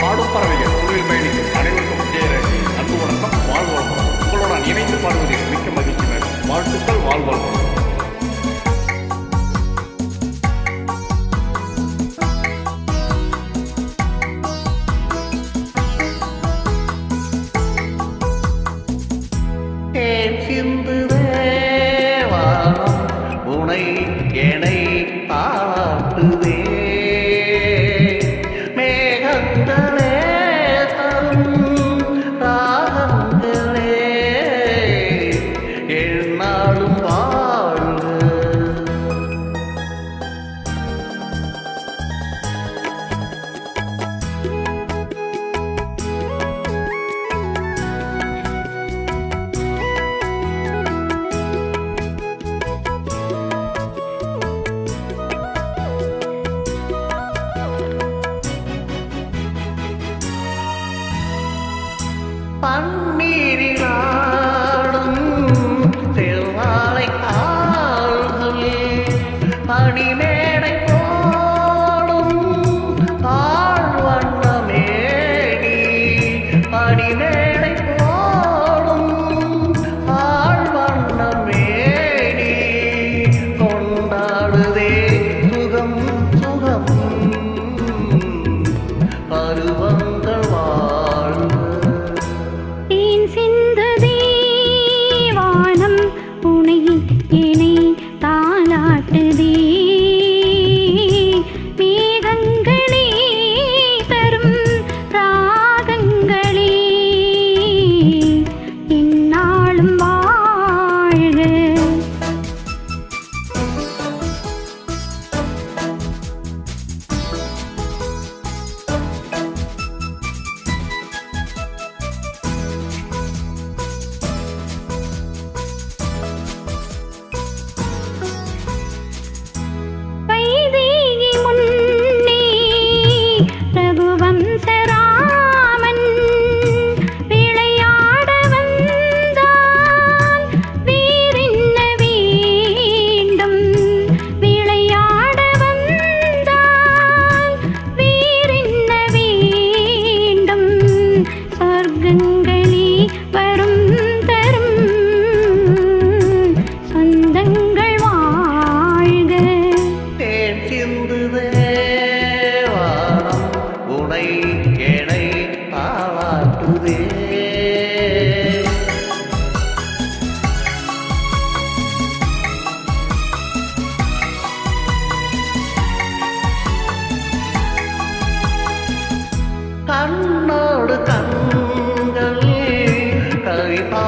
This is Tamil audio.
பாடும் பறவைகள் குழுவில் பயணிக்கும் அனைவருக்கும் விஜயரசி அன்பு வணக்கம், வாழ்வாழ்வு. உங்களுடன் இணைந்து பாடுவதில் மிக்க மகிழ்ச்சி மேடம். வாழ்த்துக்கள், வாழ்வாழ்வு. உனை எனை தாளாட்டுதே மேகங்களே தரும் ராகங்களே எந்நாளும் வாழ்க. பன்னீரிலாடும் செவ்வாழை கால்களில் பனிமேடை போடும் ஆழ்வண்ணமேடி பனிமேடை போடும் ஆழ்வண்ணமேடி கொண்டாடுதே சுகம் சுகம் பருவங்கள் வாழ்க. கண்ணோடு கண்கள் கவிப்பா